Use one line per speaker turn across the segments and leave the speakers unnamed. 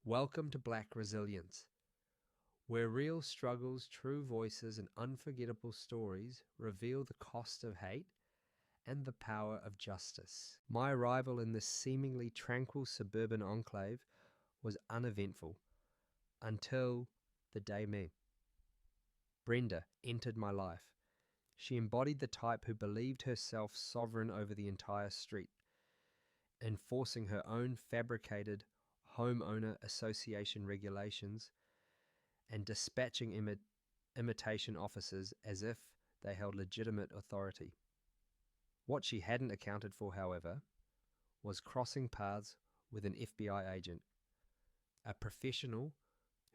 Welcome to Black Resilience, where real struggles, true voices, and unforgettable stories reveal the cost of hate and the power of justice. My arrival in this seemingly tranquil suburban enclave was uneventful until the day Brenda entered my life. She embodied the type who believed herself sovereign over the entire street, enforcing her own fabricated homeowner association regulations and dispatching imitation officers as if they held legitimate authority. What she hadn't accounted for, however, was crossing paths with an FBI agent, a professional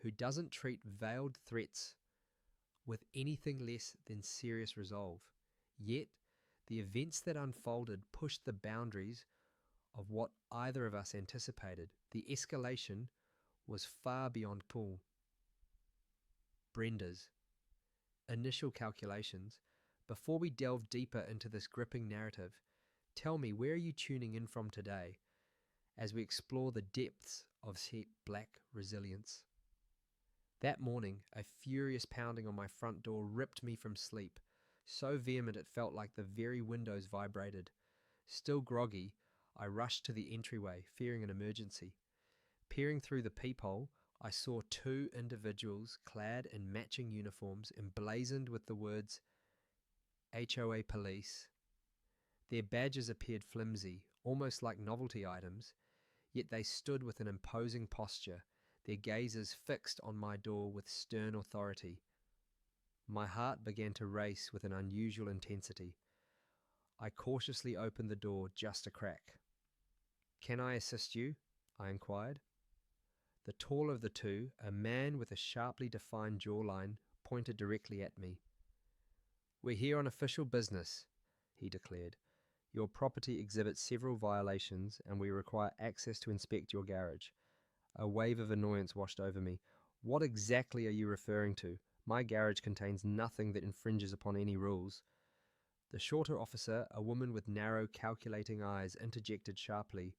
who doesn't treat veiled threats with anything less than serious resolve. Yet, the events that unfolded pushed the boundaries of what either of us anticipated. The escalation was far beyond cool. Brenda's initial calculations. Before we delve deeper into this gripping narrative, tell me, where are you tuning in from today as we explore the depths of Black resilience? That morning, a furious pounding on my front door ripped me from sleep, so vehement it felt like the very windows vibrated. Still groggy, I rushed to the entryway, fearing an emergency. Peering through the peephole, I saw two individuals clad in matching uniforms emblazoned with the words HOA Police. Their badges appeared flimsy, almost like novelty items, yet they stood with an imposing posture, their gazes fixed on my door with stern authority. My heart began to race with an unusual intensity. I cautiously opened the door just a crack. "Can I assist you?" I inquired. The taller of the two, a man with a sharply defined jawline, pointed directly at me. "We're here on official business," he declared. "Your property exhibits several violations and we require access to inspect your garage." A wave of annoyance washed over me. "What exactly are you referring to? My garage contains nothing that infringes upon any rules." The shorter officer, a woman with narrow, calculating eyes, interjected sharply.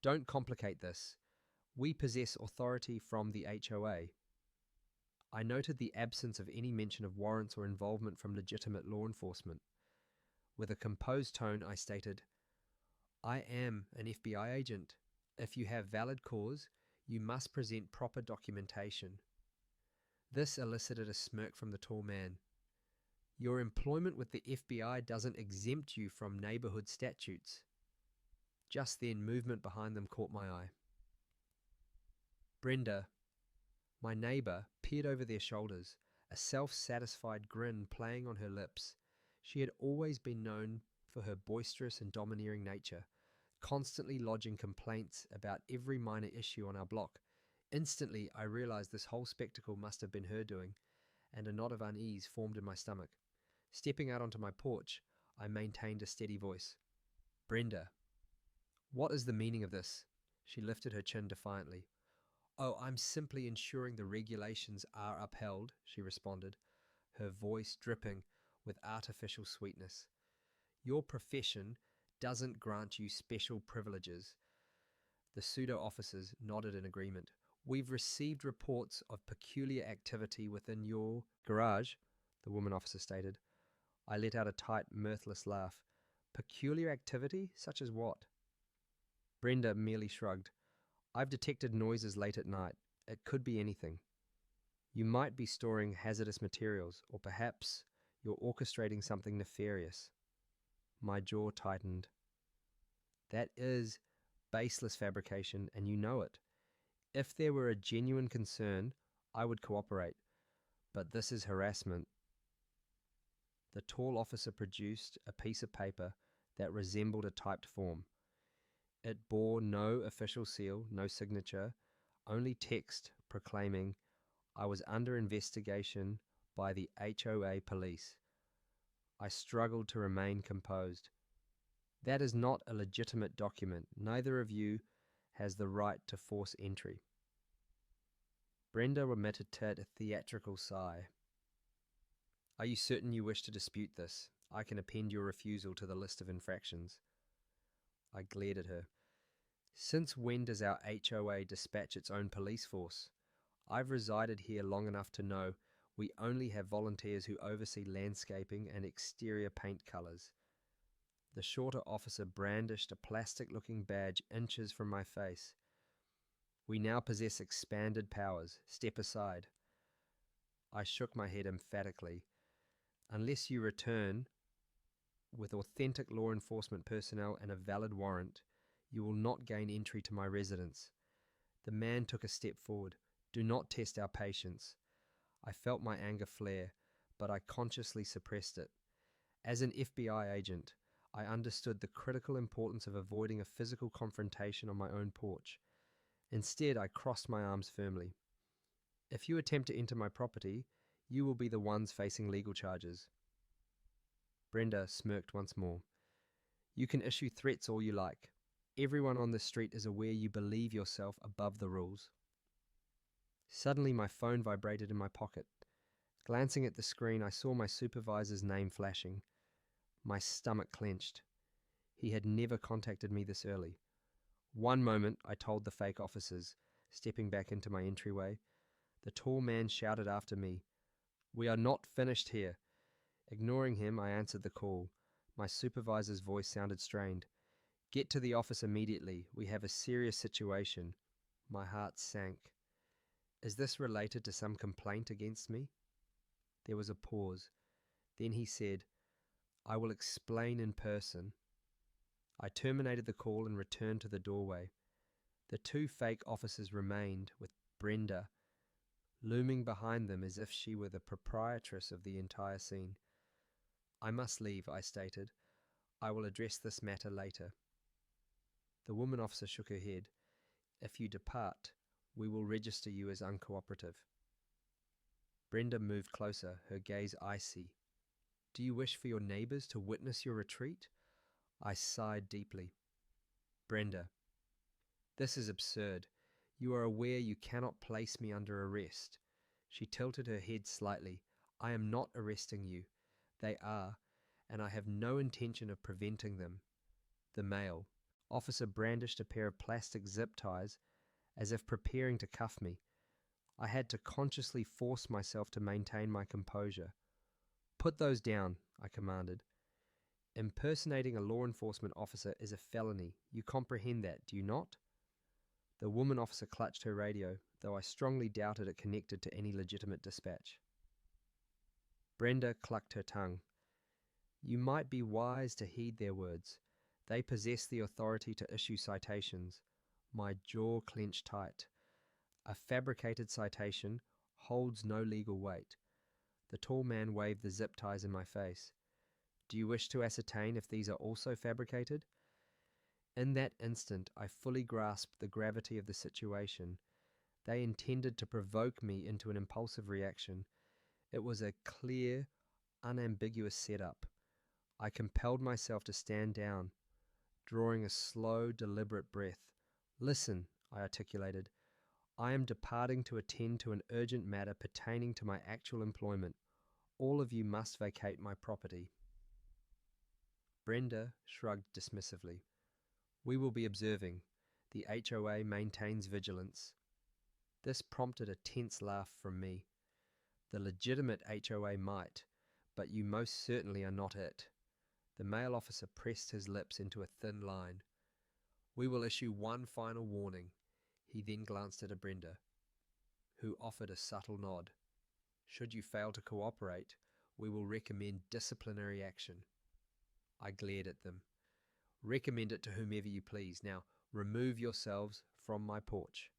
"Don't complicate this. We possess authority from the HOA. I noted the absence of any mention of warrants or involvement from legitimate law enforcement. With a composed tone, I stated, "I am an FBI agent. If you have valid cause, you must present proper documentation." This elicited a smirk from the tall man. "Your employment with the FBI doesn't exempt you from neighborhood statutes." Just then, movement behind them caught my eye. Brenda, my neighbor, peered over their shoulders, a self-satisfied grin playing on her lips. She had always been known for her boisterous and domineering nature, constantly lodging complaints about every minor issue on our block. Instantly, I realized this whole spectacle must have been her doing, and a knot of unease formed in my stomach. Stepping out onto my porch, I maintained a steady voice. "Brenda, what is the meaning of this?" She lifted her chin defiantly. "Oh, I'm simply ensuring the regulations are upheld," she responded, her voice dripping with artificial sweetness. "Your profession doesn't grant you special privileges." The pseudo-officers nodded in agreement. "We've received reports of peculiar activity within your garage," the woman officer stated. I let out a tight, mirthless laugh. "Peculiar activity? Such as what?" Brenda merely shrugged. "I've detected noises late at night. It could be anything. You might be storing hazardous materials, or perhaps you're orchestrating something nefarious." My jaw tightened. "That is baseless fabrication, and you know it. If there were a genuine concern, I would cooperate. But this is harassment." The tall officer produced a piece of paper that resembled a typed form. It bore no official seal, no signature, only text proclaiming I was under investigation by the HOA Police. I struggled to remain composed. "That is not a legitimate document. Neither of you has the right to force entry." Brenda emitted a theatrical sigh. "Are you certain you wish to dispute this? I can append your refusal to the list of infractions." I glared at her. Since when does our HOA dispatch its own police force? I've resided here long enough to know we only have volunteers who oversee landscaping and exterior paint colours. The shorter officer brandished a plastic-looking badge inches from my face. We now possess expanded powers. Step aside. I shook my head emphatically. Unless you return with authentic law enforcement personnel and a valid warrant, you will not gain entry to my residence. The man took a step forward. Do not test our patience. I felt my anger flare, but I consciously suppressed it. As an FBI agent, I understood the critical importance of avoiding a physical confrontation on my own porch. Instead, I crossed my arms firmly. If you attempt to enter my property, you will be the ones facing legal charges. Brenda smirked once more. You can issue threats all you like. Everyone on the street is aware you believe yourself above the rules. Suddenly my phone vibrated in my pocket. Glancing at the screen, I saw my supervisor's name flashing. My stomach clenched. He had never contacted me this early. One moment, I told the fake officers, stepping back into my entryway. The tall man shouted after me, "We are not finished here." Ignoring him, I answered the call. My supervisor's voice sounded strained. "Get to the office immediately. We have a serious situation." My heart sank. Is this related to some complaint against me? There was a pause. Then he said, "I will explain in person." I terminated the call and returned to the doorway. The two fake officers remained, with Brenda looming behind them as if she were the proprietress of the entire scene. "I must leave," I stated. "I will address this matter later." The woman officer shook her head. "If you depart, we will register you as uncooperative." Brenda moved closer, her gaze icy. "Do you wish for your neighbours to witness your retreat?" I sighed deeply. "Brenda, this is absurd. You are aware you cannot place me under arrest." She tilted her head slightly. "I am not arresting you. They are, and I have no intention of preventing them." The male officer brandished a pair of plastic zip ties as if preparing to cuff me. I had to consciously force myself to maintain my composure. "Put those down," I commanded. "Impersonating a law enforcement officer is a felony. You comprehend that, do you not?" The woman officer clutched her radio, though I strongly doubted it connected to any legitimate dispatch. Brenda clucked her tongue. "You might be wise to heed their words. They possess the authority to issue citations." My jaw clenched tight. A fabricated citation holds no legal weight. The tall man waved the zip ties in my face. "Do you wish to ascertain if these are also fabricated?" In that instant, I fully grasped the gravity of the situation. They intended to provoke me into an impulsive reaction. It was a clear, unambiguous setup. I compelled myself to stand down, drawing a slow, deliberate breath. "Listen," I articulated. "I am departing to attend to an urgent matter pertaining to my actual employment. All of you must vacate my property." Brenda shrugged dismissively. "We will be observing. The HOA maintains vigilance." This prompted a tense laugh from me. "The legitimate HOA might, but you most certainly are not it." The male officer pressed his lips into a thin line. "We will issue one final warning." He then glanced at Brenda, who offered a subtle nod. "Should you fail to cooperate, we will recommend disciplinary action." I glared at them. "Recommend it to whomever you please. Now, remove yourselves from my porch."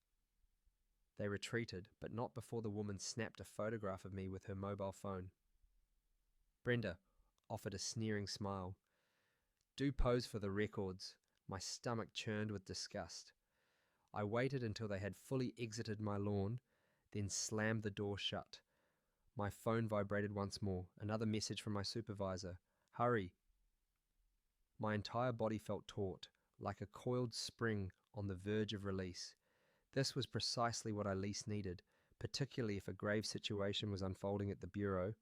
They retreated, but not before the woman snapped a photograph of me with her mobile phone. Brenda offered a sneering smile. "Do pose for the records." My stomach churned with disgust. I waited until they had fully exited my lawn, then slammed the door shut. My phone vibrated once more. Another message from my supervisor. "Hurry." My entire body felt taut, like a coiled spring on the verge of release. This was precisely what I least needed, particularly if a grave situation was unfolding at the bureau.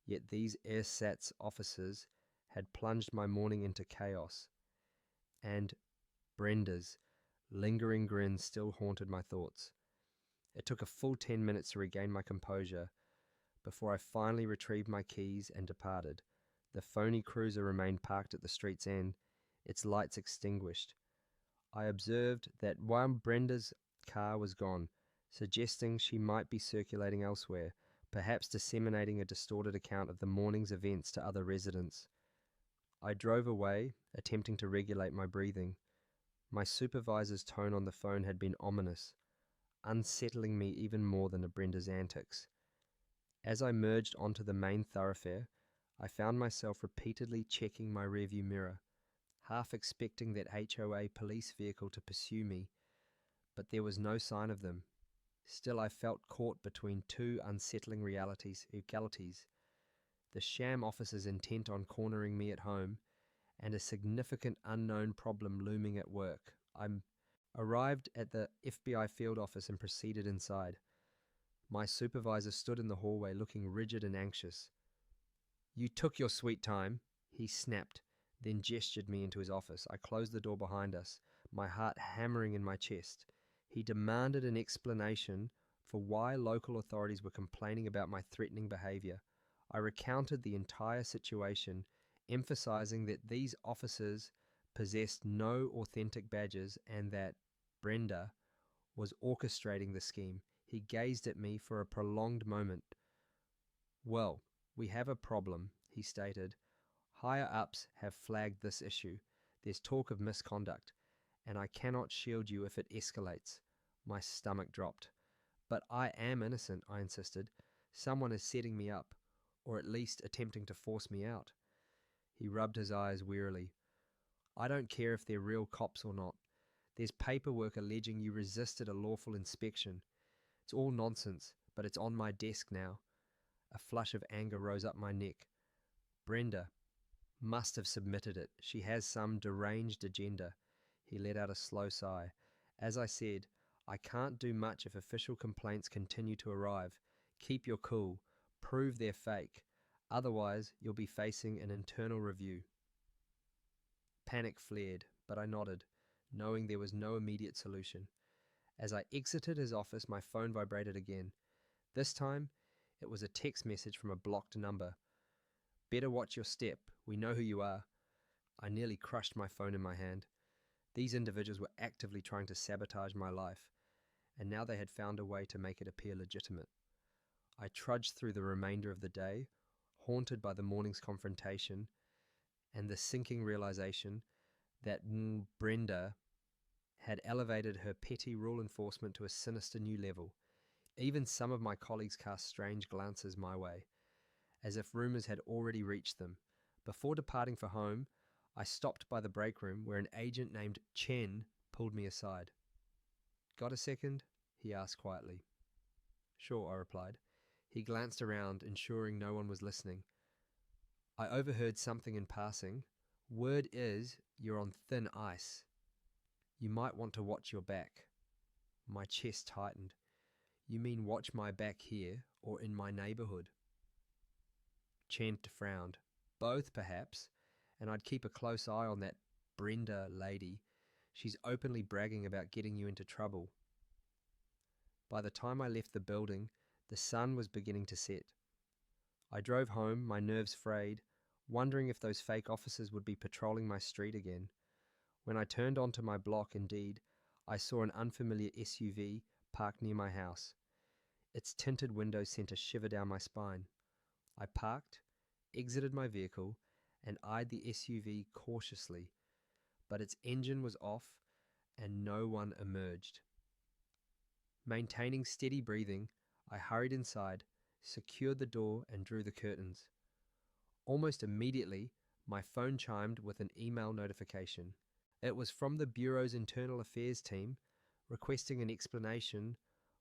Yet these ersatz officers had plunged my morning into chaos. And Brenda's Lingering grins still haunted my thoughts. It took a full 10 minutes to regain my composure before I finally retrieved my keys and departed. The phony cruiser remained parked at the street's end, its lights extinguished. I observed that while Brenda's car was gone, suggesting she might be circulating elsewhere, perhaps disseminating a distorted account of the morning's events to other residents. I drove away, attempting to regulate my breathing. My supervisor's tone on the phone had been ominous, unsettling me even more than Brenda's antics. As I merged onto the main thoroughfare, I found myself repeatedly checking my rearview mirror, half expecting that HOA police vehicle to pursue me, but there was no sign of them. Still, I felt caught between two unsettling realities: the sham officers intent on cornering me at home, and a significant unknown problem looming at work. I arrived at the FBI field office and proceeded inside. My supervisor stood in the hallway looking rigid and anxious. "You took your sweet time," he snapped, then gestured me into his office. I closed the door behind us, my heart hammering in my chest. He demanded an explanation for why local authorities were complaining about my threatening behavior. I recounted the entire situation, emphasizing that these officers possessed no authentic badges and that Brenda was orchestrating the scheme. He gazed at me for a prolonged moment. "Well, we have a problem," he stated. "Higher ups have flagged this issue. There's talk of misconduct, and I cannot shield you if it escalates." My stomach dropped. "But I am innocent," I insisted. "Someone is setting me up, or at least attempting to force me out." He rubbed his eyes wearily. "I don't care if they're real cops or not. There's paperwork alleging you resisted a lawful inspection. It's all nonsense, but it's on my desk now." A flush of anger rose up my neck. "Brenda must have submitted it. She has some deranged agenda." He let out a slow sigh. "As I said, I can't do much if official complaints continue to arrive. Keep your cool. Prove they're fake. Otherwise, you'll be facing an internal review." Panic flared, but I nodded, knowing there was no immediate solution. As I exited his office, my phone vibrated again. This time, it was a text message from a blocked number. "Better watch your step. We know who you are." I nearly crushed my phone in my hand. These individuals were actively trying to sabotage my life, and now they had found a way to make it appear legitimate. I trudged through the remainder of the day, haunted by the morning's confrontation and the sinking realization that Brenda had elevated her petty rule enforcement to a sinister new level. Even some of my colleagues cast strange glances my way, as if rumors had already reached them. Before departing for home, I stopped by the break room where an agent named Chen pulled me aside. "Got a second?" he asked quietly. "Sure," I replied. He glanced around, ensuring no one was listening. "I overheard something in passing. Word is you're on thin ice. You might want to watch your back." My chest tightened. "You mean watch my back here or in my neighborhood?" Chen frowned. "Both, perhaps, and I'd keep a close eye on that Brenda lady. She's openly bragging about getting you into trouble." By the time I left the building, the sun was beginning to set. I drove home, my nerves frayed, wondering if those fake officers would be patrolling my street again. When I turned onto my block, indeed, I saw an unfamiliar SUV parked near my house. Its tinted windows sent a shiver down my spine. I parked, exited my vehicle, and eyed the SUV cautiously, but its engine was off and no one emerged. Maintaining steady breathing, I hurried inside, secured the door, and drew the curtains. Almost immediately, my phone chimed with an email notification. It was from the Bureau's Internal Affairs team, requesting an explanation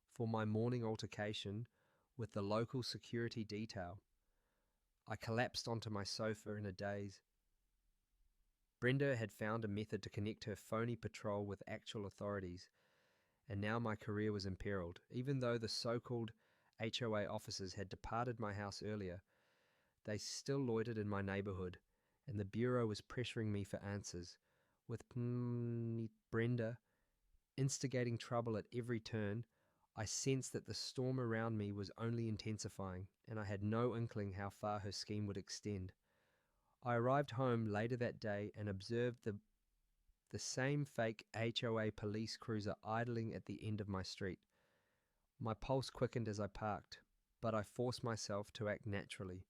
for my morning altercation with the local security detail. I collapsed onto my sofa in a daze. Brenda had found a method to connect her phony patrol with actual authorities, and now my career was imperiled. Even though the so-called HOA officers had departed my house earlier, they still loitered in my neighborhood, and the Bureau was pressuring me for answers. With Brenda instigating trouble at every turn. I sensed that the storm around me was only intensifying, and I had no inkling how far her scheme would extend. I arrived home later that day and observed the same fake HOA police cruiser idling at the end of my street. My pulse quickened as I parked, but I forced myself to act naturally.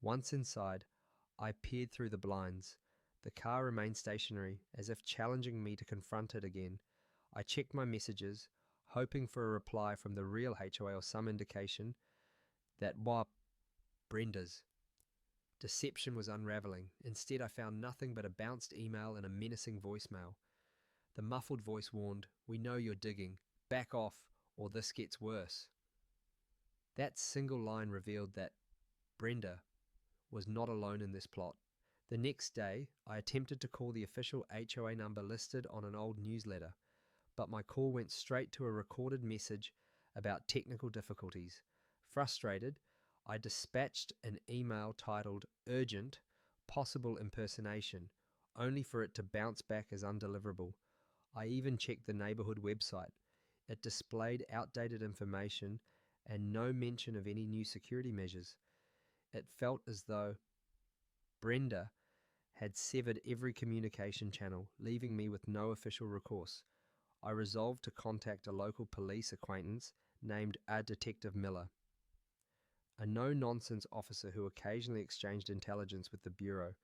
Once inside, I peered through the blinds. The car remained stationary, as if challenging me to confront it again. I checked my messages, hoping for a reply from the real HOA or some indication that, Brenda's deception was unraveling. Instead, I found nothing but a bounced email and a menacing voicemail. The muffled voice warned, "We know you're digging. Back off, or this gets worse." That single line revealed that Brenda was not alone in this plot. The next day, I attempted to call the official HOA number listed on an old newsletter, but my call went straight to a recorded message about technical difficulties. Frustrated, I dispatched an email titled "Urgent, Possible Impersonation," only for it to bounce back as undeliverable. I even checked the neighborhood website. It displayed outdated information and no mention of any new security measures. It felt as though Brenda had severed every communication channel, leaving me with no official recourse. I resolved to contact a local police acquaintance named Detective Miller, a no-nonsense officer who occasionally exchanged intelligence with the Bureau.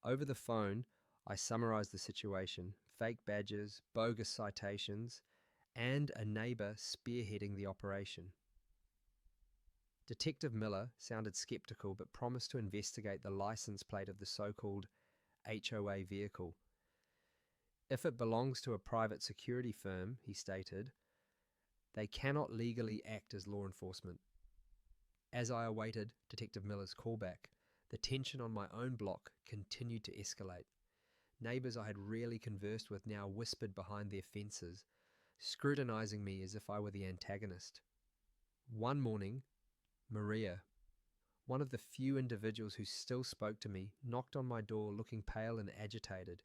Over the phone, I summarized the situation: fake badges, bogus citations, and a neighbor spearheading the operation. Detective Miller sounded skeptical but promised to investigate the license plate of the so-called HOA vehicle. If it belongs to a private security firm, he stated, they cannot legally act as law enforcement. As I awaited Detective Miller's callback, the tension on my own block continued to escalate. Neighbors I had rarely conversed with now whispered behind their fences, scrutinizing me as if I were the antagonist. One morning, Maria, one of the few individuals who still spoke to me, knocked on my door looking pale and agitated.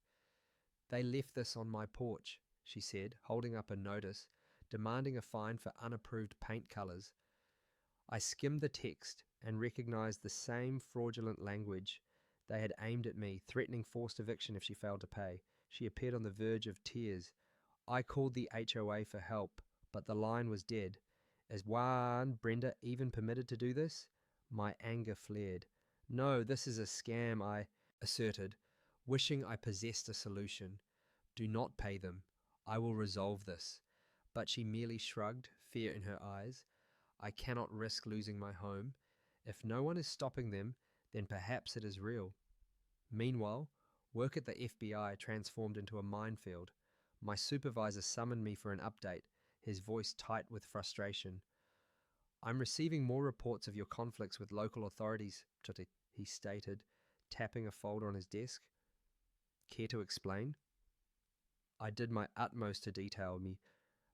"They left this on my porch," she said, holding up a notice, demanding a fine for unapproved paint colors. I skimmed the text and recognized the same fraudulent language. They had aimed at me, threatening forced eviction if she failed to pay. She appeared on the verge of tears. I called the HOA for help, but the line was dead. Is Brenda even permitted to do this? My anger flared. "No, this is a scam," I asserted, wishing I possessed a solution. "Do not pay them. I will resolve this." But she merely shrugged, fear in her eyes. "I cannot risk losing my home. If no one is stopping them, then perhaps it is real." Meanwhile, work at the FBI transformed into a minefield. My supervisor summoned me for an update, his voice tight with frustration. "I'm receiving more reports of your conflicts with local authorities," he stated, tapping a folder on his desk. "Care to explain?" I did my utmost to detail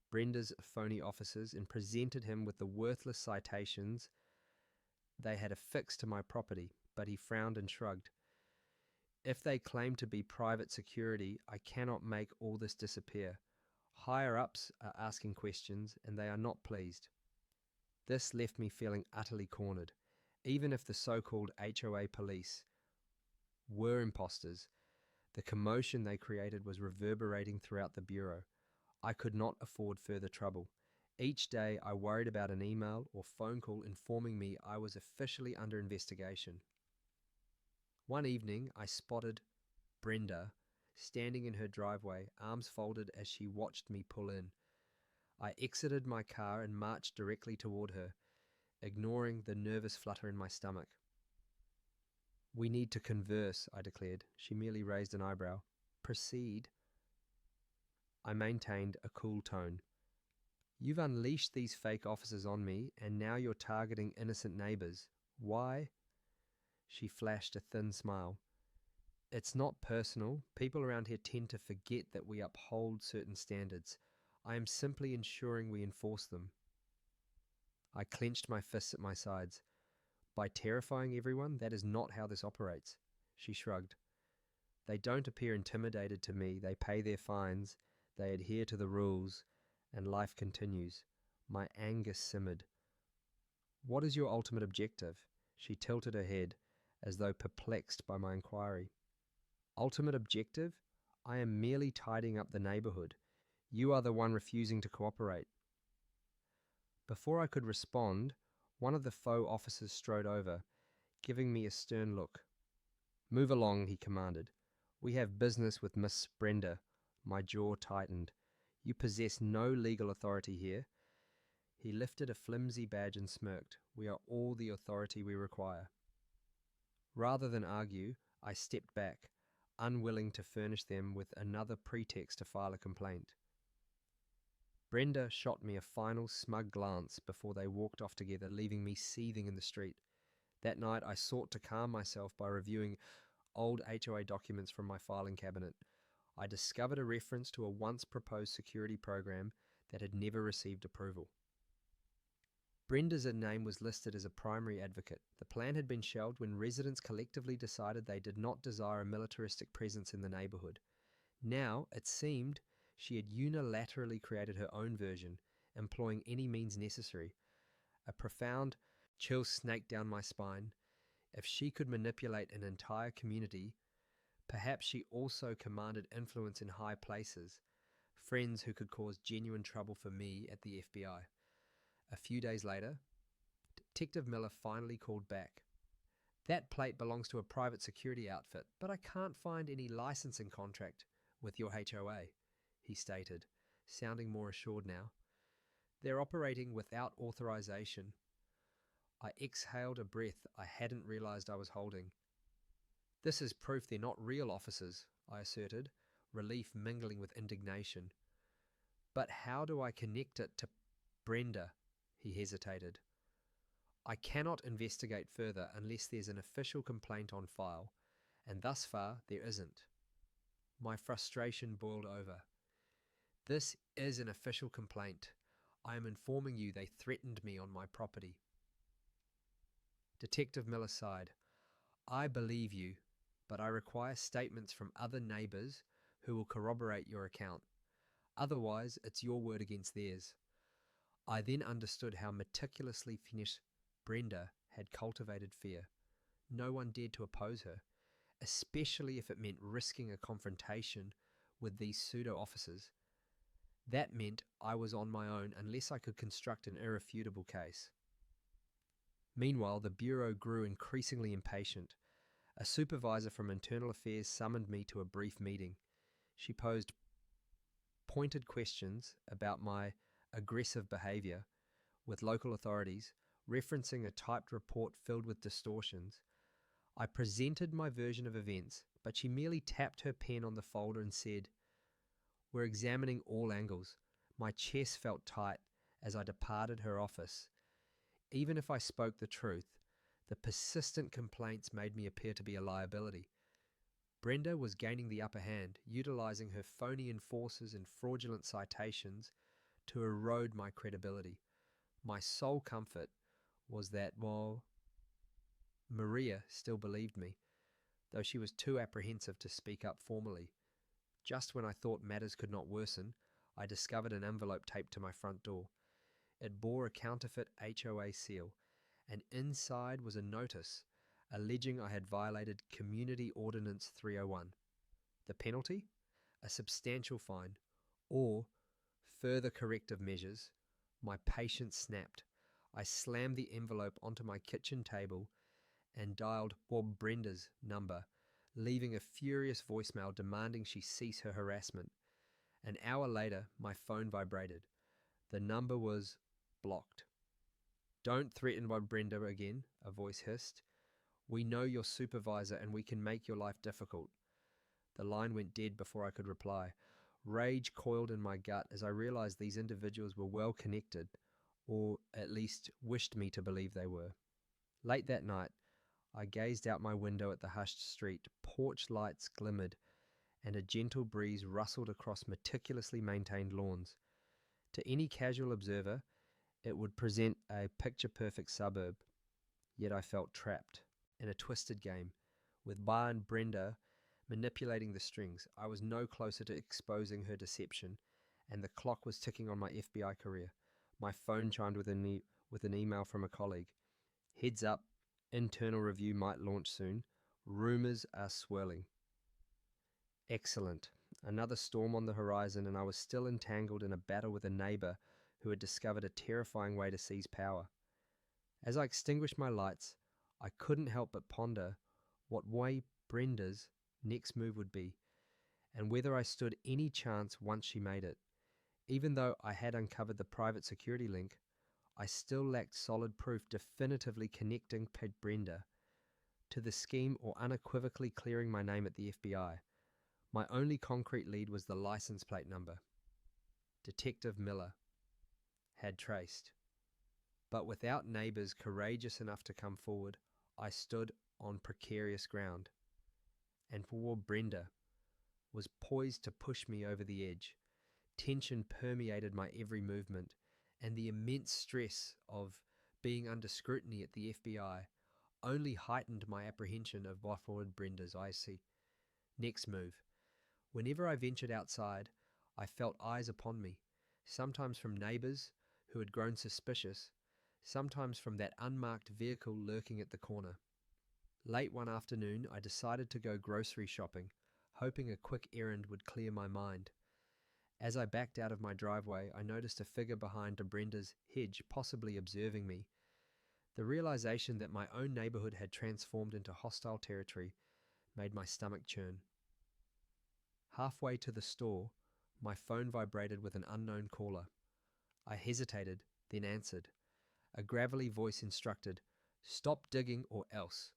Brenda's phony officers and presented him with the worthless citations they had affixed to my property, but he frowned and shrugged. "If they claim to be private security, I cannot make all this disappear. Higher-ups are asking questions, and they are not pleased." This left me feeling utterly cornered. Even if the so-called HOA police were imposters, the commotion they created was reverberating throughout the Bureau. I could not afford further trouble. Each day I worried about an email or phone call informing me I was officially under investigation. One evening I spotted Brenda standing in her driveway, arms folded as she watched me pull in. I exited my car and marched directly toward her, ignoring the nervous flutter in my stomach. "We need to converse," I declared. She merely raised an eyebrow. "Proceed." I maintained a cool tone. "You've unleashed these fake officers on me, and now you're targeting innocent neighbors. Why?" She flashed a thin smile. "It's not personal. People around here tend to forget that we uphold certain standards. I am simply ensuring we enforce them." I clenched my fists at my sides. "By terrifying everyone? That is not how this operates." She shrugged. "They don't appear intimidated to me. They pay their fines. They adhere to the rules, and life continues. My anger simmered. What is your ultimate objective? She tilted her head, as though perplexed by my inquiry. Ultimate objective? I am merely tidying up the neighborhood. You are the one refusing to cooperate. Before I could respond, one of the faux officers strode over, giving me a stern look. Move along, he commanded. We have business with Miss Brenda. My jaw tightened. You possess no legal authority here. He lifted a flimsy badge and smirked. We are all the authority we require. Rather than argue, I stepped back, unwilling to furnish them with another pretext to file a complaint. Brenda shot me a final smug glance before they walked off together, leaving me seething in the street. That night I sought to calm myself by reviewing old HOA documents from my filing cabinet. I discovered a reference to a once proposed security program that had never received approval. Brenda's name was listed as a primary advocate. The plan had been shelved when residents collectively decided they did not desire a militaristic presence in the neighborhood. Now, it seemed, she had unilaterally created her own version, employing any means necessary. A profound chill snaked down my spine. If she could manipulate an entire community, perhaps she also commanded influence in high places, friends who could cause genuine trouble for me at the FBI. A few days later, Detective Miller finally called back. That plate belongs to a private security outfit, but I can't find any licensing contract with your HOA, he stated, sounding more assured now. They're operating without authorization. I exhaled a breath I hadn't realized I was holding. This is proof they're not real officers, I asserted, relief mingling with indignation. But how do I connect it to Brenda? He hesitated. I cannot investigate further unless there's an official complaint on file, and thus far there isn't. My frustration boiled over. This is an official complaint. I am informing you they threatened me on my property. Detective Miller sighed. I believe you, but I require statements from other neighbors who will corroborate your account. Otherwise, it's your word against theirs. I then understood how meticulously finished Brenda had cultivated fear. No one dared to oppose her, especially if it meant risking a confrontation with these pseudo-officers. That meant I was on my own unless I could construct an irrefutable case. Meanwhile, the Bureau grew increasingly impatient. A supervisor from Internal Affairs summoned me to a brief meeting. She posed pointed questions about my aggressive behavior with local authorities, referencing a typed report filled with distortions. I presented my version of events, but she merely tapped her pen on the folder and said, "We're examining all angles." My chest felt tight as I departed her office. Even if I spoke the truth, the persistent complaints made me appear to be a liability. Brenda was gaining the upper hand, utilizing her phony enforcers and fraudulent citations to erode my credibility. My sole comfort was that, while Maria still believed me, though she was too apprehensive to speak up formally. Just when I thought matters could not worsen, I discovered an envelope taped to my front door. It bore a counterfeit HOA seal, and inside was a notice alleging I had violated Community Ordinance 301. The penalty? A substantial fine, or further corrective measures. My patience snapped. I slammed the envelope onto my kitchen table and dialed Bob Brenda's number, leaving a furious voicemail demanding she cease her harassment. An hour later, my phone vibrated. The number was blocked. "Don't threaten Bob Brenda again," a voice hissed. "We know your supervisor and we can make your life difficult." The line went dead before I could reply. Rage coiled in my gut as I realized these individuals were well connected, or at least wished me to believe they were. Late that night, I gazed out my window at the hushed street. Porch lights glimmered, and a gentle breeze rustled across meticulously maintained lawns. To any casual observer, it would present a picture-perfect suburb, yet I felt trapped in a twisted game, with Bar and Brenda manipulating the strings. I was no closer to exposing her deception, and the clock was ticking on my FBI career. My phone chimed with an email from a colleague. Heads up, internal review might launch soon. Rumors are swirling. Excellent. Another storm on the horizon, and I was still entangled in a battle with a neighbor who had discovered a terrifying way to seize power. As I extinguished my lights, I couldn't help but ponder what way Brenda's next move would be, and whether I stood any chance once she made it. Even though I had uncovered the private security link, I still lacked solid proof definitively connecting Brenda to the scheme or unequivocally clearing my name at the FBI. My only concrete lead was the license plate number. Detective Miller had traced. But without neighbors courageous enough to come forward, I stood on precarious ground. And poor Brenda was poised to push me over the edge. Tension permeated my every movement, and the immense stress of being under scrutiny at the FBI only heightened my apprehension of what would Brenda's next move. Whenever I ventured outside, I felt eyes upon me, sometimes from neighbors who had grown suspicious, sometimes from that unmarked vehicle lurking at the corner. Late one afternoon, I decided to go grocery shopping, hoping a quick errand would clear my mind. As I backed out of my driveway, I noticed a figure behind Brenda's hedge, possibly observing me. The realization that my own neighborhood had transformed into hostile territory made my stomach churn. Halfway to the store, my phone vibrated with an unknown caller. I hesitated, then answered. A gravelly voice instructed, "Stop digging or else."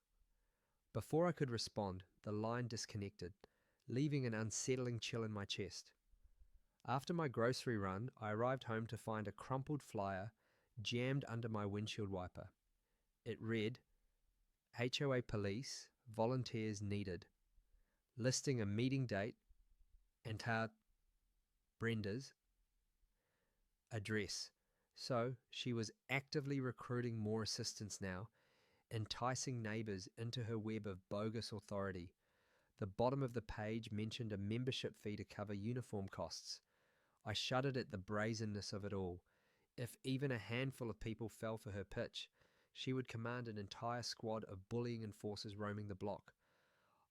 Before I could respond, the line disconnected, leaving an unsettling chill in my chest. After my grocery run, I arrived home to find a crumpled flyer jammed under my windshield wiper. It read, HOA Police, volunteers needed, listing a meeting date and Brenda's address. So she was actively recruiting more assistance now, enticing neighbors into her web of bogus authority. The bottom of the page mentioned a membership fee to cover uniform costs. I shuddered at the brazenness of it all. If even a handful of people fell for her pitch, she would command an entire squad of bullying enforcers roaming the block.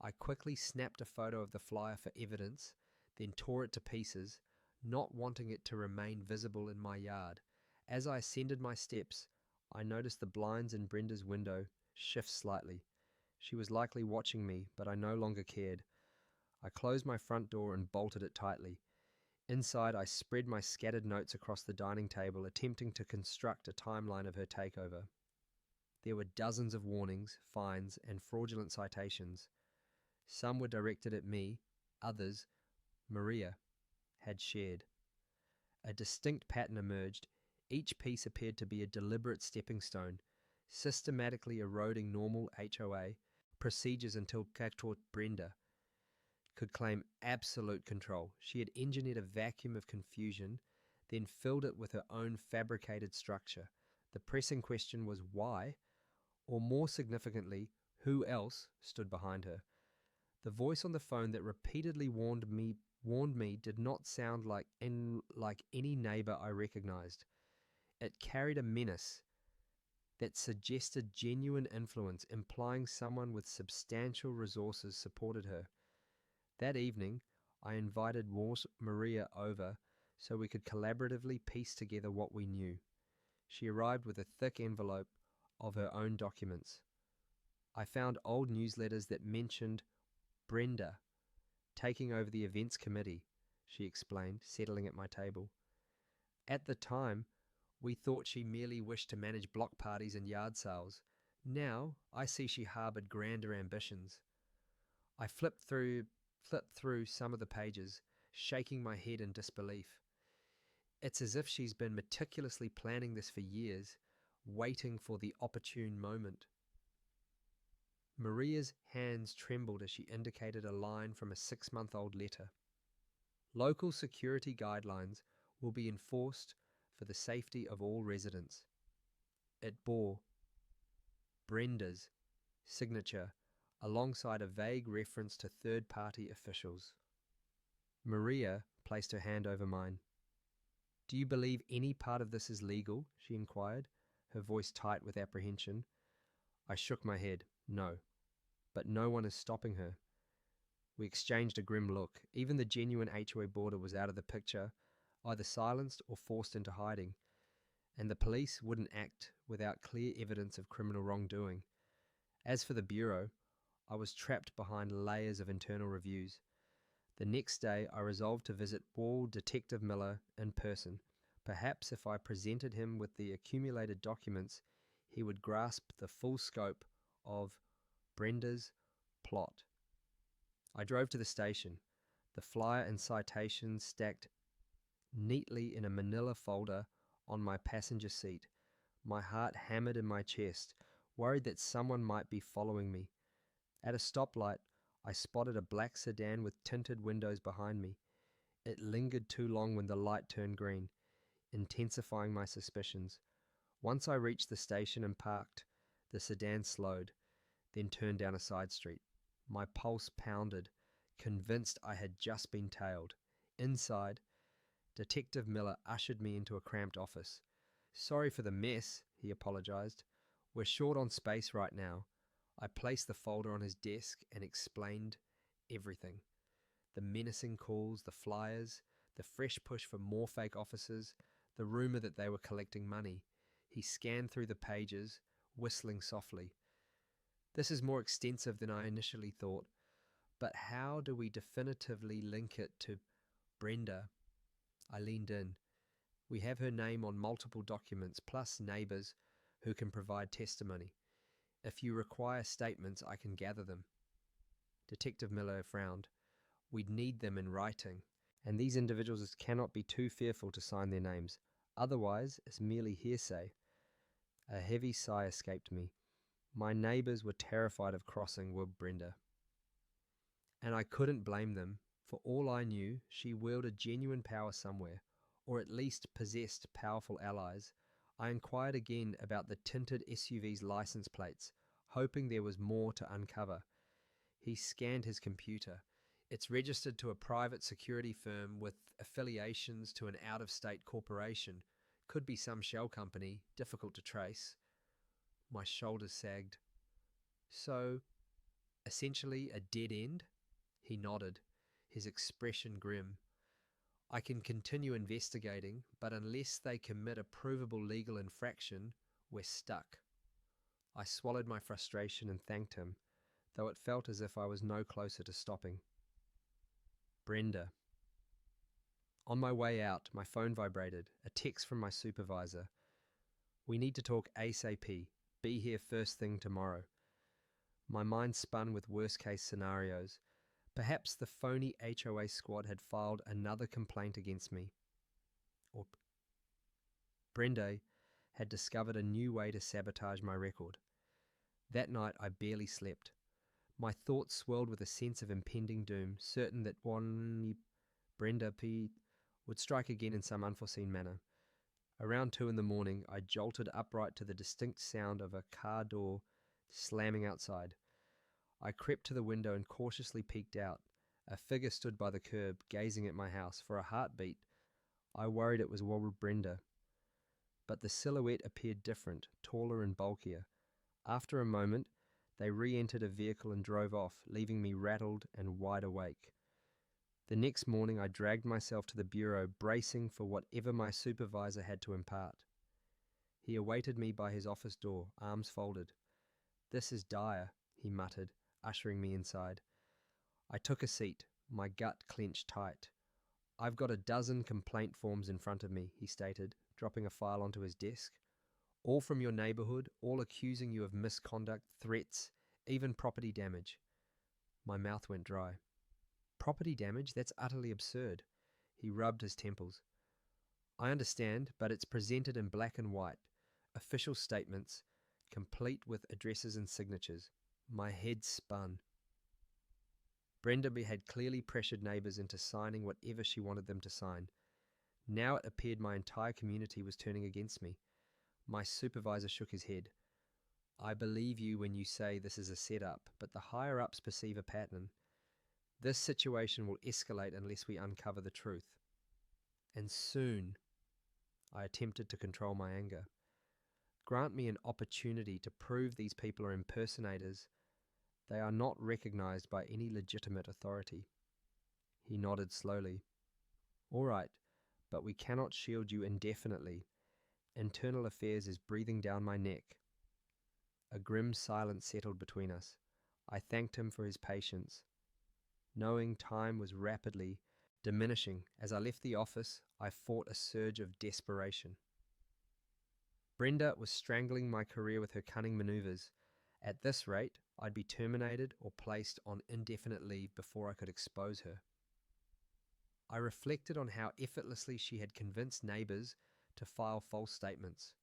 I quickly snapped a photo of the flyer for evidence, then tore it to pieces, not wanting it to remain visible in my yard. As I ascended my steps, I noticed the blinds in Brenda's window shift slightly. She was likely watching me, but I no longer cared. I closed my front door and bolted it tightly. Inside, I spread my scattered notes across the dining table, attempting to construct a timeline of her takeover. There were dozens of warnings, fines, and fraudulent citations. Some were directed at me, others, Maria, had shared. A distinct pattern emerged. Each piece appeared to be a deliberate stepping stone, systematically eroding normal HOA procedures until Brenda could claim absolute control. She had engineered a vacuum of confusion, then filled it with her own fabricated structure. The pressing question was why, or more significantly, who else stood behind her? The voice on the phone that repeatedly warned me did not sound like any neighbor I recognized. It carried a menace that suggested genuine influence, implying someone with substantial resources supported her. That evening, I invited Maria over so we could collaboratively piece together what we knew. She arrived with a thick envelope of her own documents. I found old newsletters that mentioned Brenda taking over the events committee, she explained, settling at my table. At the time, we thought she merely wished to manage block parties and yard sales. Now, I see she harbored grander ambitions. I flipped through some of the pages, shaking my head in disbelief. It's as if she's been meticulously planning this for years, waiting for the opportune moment. Maria's hands trembled as she indicated a line from a 6-month-old letter. Local security guidelines will be enforced for the safety of all residents. It bore Brenda's signature alongside a vague reference to third-party officials. Maria placed her hand over mine. "Do you believe any part of this is legal?" she inquired, her voice tight with apprehension. I shook my head. No. But no one is stopping her. We exchanged a grim look. Even the genuine HOA boarder was out of the picture, either silenced or forced into hiding, and the police wouldn't act without clear evidence of criminal wrongdoing. As for the Bureau, I was trapped behind layers of internal reviews. The next day, I resolved to visit Wall Detective Miller in person. Perhaps if I presented him with the accumulated documents, he would grasp the full scope of Brenda's plot. I drove to the station, the flyer and citations stacked neatly in a manila folder on my passenger seat. My heart hammered in my chest, worried that someone might be following me. At a stoplight, I spotted a black sedan with tinted windows behind me. It lingered too long when the light turned green, intensifying my suspicions. Once I reached the station and parked, the sedan slowed, then turned down a side street. My pulse pounded, convinced I had just been tailed. Inside, Detective Miller ushered me into a cramped office. "Sorry for the mess," he apologized. "We're short on space right now." I placed the folder on his desk and explained everything. The menacing calls, the flyers, the fresh push for more fake officers, the rumor that they were collecting money. He scanned through the pages, whistling softly. "This is more extensive than I initially thought, but how do we definitively link it to Brenda?" I leaned in. "We have her name on multiple documents, plus neighbors who can provide testimony. If you require statements, I can gather them." Detective Miller frowned. "We'd need them in writing, and these individuals cannot be too fearful to sign their names. Otherwise, it's merely hearsay." A heavy sigh escaped me. My neighbors were terrified of crossing with Brenda. And I couldn't blame them. For all I knew, she wielded genuine power somewhere, or at least possessed powerful allies. I inquired again about the tinted SUV's license plates, hoping there was more to uncover. He scanned his computer. "It's registered to a private security firm with affiliations to an out-of-state corporation. Could be some shell company, difficult to trace." My shoulders sagged. "So, essentially a dead end?" He nodded, his expression grim. "I can continue investigating, but unless they commit a provable legal infraction, we're stuck." I swallowed my frustration and thanked him, though it felt as if I was no closer to stopping. Brenda. On my way out, my phone vibrated, a text from my supervisor. "We need to talk ASAP. Be here first thing tomorrow." My mind spun with worst-case scenarios. Perhaps the phony HOA squad had filed another complaint against me. Or Brenda had discovered a new way to sabotage my record. That night I barely slept. My thoughts swirled with a sense of impending doom, certain that one Brenda P. would strike again in some unforeseen manner. Around 2 in the morning, I jolted upright to the distinct sound of a car door slamming outside. I crept to the window and cautiously peeked out. A figure stood by the curb, gazing at my house. For a heartbeat, I worried it was Brenda. But the silhouette appeared different, taller and bulkier. After a moment, they re-entered a vehicle and drove off, leaving me rattled and wide awake. The next morning I dragged myself to the bureau, bracing for whatever my supervisor had to impart. He awaited me by his office door, arms folded. "This is dire," he muttered, ushering me inside. I took a seat, my gut clenched tight. "I've got a dozen complaint forms in front of me," he stated, dropping a file onto his desk. "All from your neighborhood, all accusing you of misconduct, threats, even property damage." My mouth went dry. "Property damage? That's utterly absurd." He rubbed his temples. "I understand, but it's presented in black and white. Official statements, complete with addresses and signatures." My head spun. Brenda had clearly pressured neighbors into signing whatever she wanted them to sign. Now it appeared my entire community was turning against me. My supervisor shook his head. I believe you when you say this is a setup, but the higher-ups perceive a pattern. This situation will escalate unless we uncover the truth. And soon, I attempted to control my anger. Grant me an opportunity to prove these people are impersonators. They are not recognized by any legitimate authority. He nodded slowly. All right, but we cannot shield you indefinitely. Internal affairs is breathing down my neck. A grim silence settled between us. I thanked him for his patience. Knowing time was rapidly diminishing, as I left the office, I fought a surge of desperation. Brenda was strangling my career with her cunning maneuvers. At this rate, I'd be terminated or placed on indefinite leave before I could expose her. I reflected on how effortlessly she had convinced neighbors to file false statements.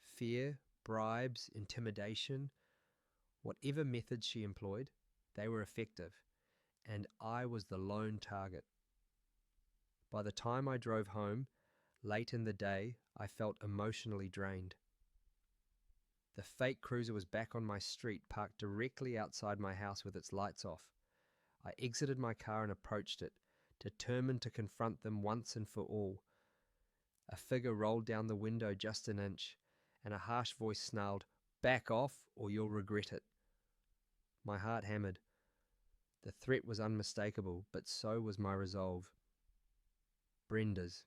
Fear, bribes, intimidation, whatever methods she employed, they were effective, and I was the lone target. By the time I drove home, late in the day, I felt emotionally drained. The fake cruiser was back on my street, parked directly outside my house with its lights off. I exited my car and approached it, determined to confront them once and for all. A figure rolled down the window just an inch, and a harsh voice snarled, "Back off, or you'll regret it." My heart hammered. The threat was unmistakable, but so was my resolve. Brenda's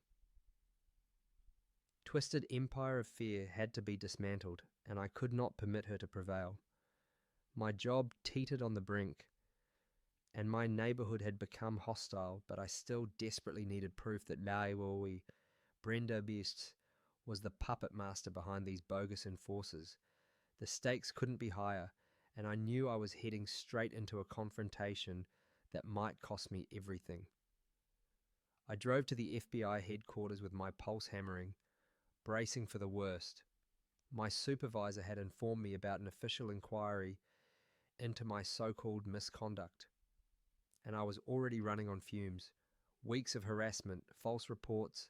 twisted empire of fear had to be dismantled, and I could not permit her to prevail. My job teetered on the brink, and my neighborhood had become hostile, but I still desperately needed proof that Brenda Best was the puppet master behind these bogus enforcers. The stakes couldn't be higher, and I knew I was heading straight into a confrontation that might cost me everything. I drove to the FBI headquarters with my pulse hammering, bracing for the worst. My supervisor had informed me about an official inquiry into my so-called misconduct, and I was already running on fumes. Weeks of harassment, false reports,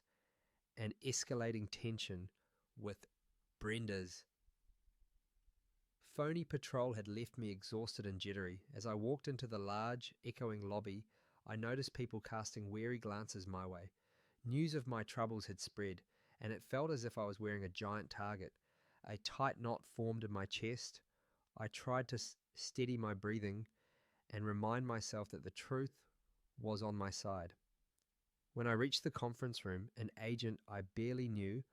and escalating tension with Brenda's. Phony patrol had left me exhausted and jittery. As I walked into the large, echoing lobby, I noticed people casting wary glances my way. News of my troubles had spread, and it felt as if I was wearing a giant target. A tight knot formed in my chest. I tried to steady my breathing and remind myself that the truth was on my side. When I reached the conference room, an agent I barely knew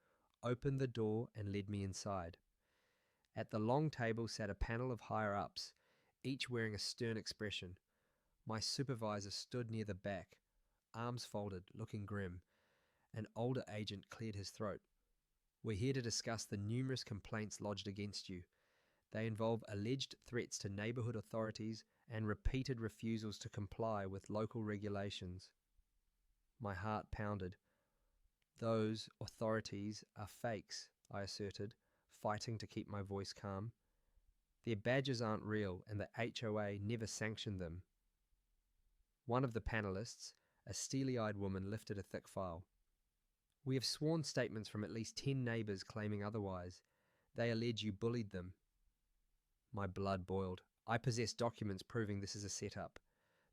opened the door and led me inside. At the long table sat a panel of higher-ups, each wearing a stern expression. My supervisor stood near the back, arms folded, looking grim. An older agent cleared his throat. "We're here to discuss the numerous complaints lodged against you. They involve alleged threats to neighborhood authorities and repeated refusals to comply with local regulations." My heart pounded. "Those authorities are fakes," I asserted, fighting to keep my voice calm. "Their badges aren't real, and the HOA never sanctioned them." One of the panelists, a steely-eyed woman, lifted a thick file. "We have sworn statements from at least 10 neighbors claiming otherwise. They allege you bullied them." My blood boiled. "I possess documents proving this is a setup.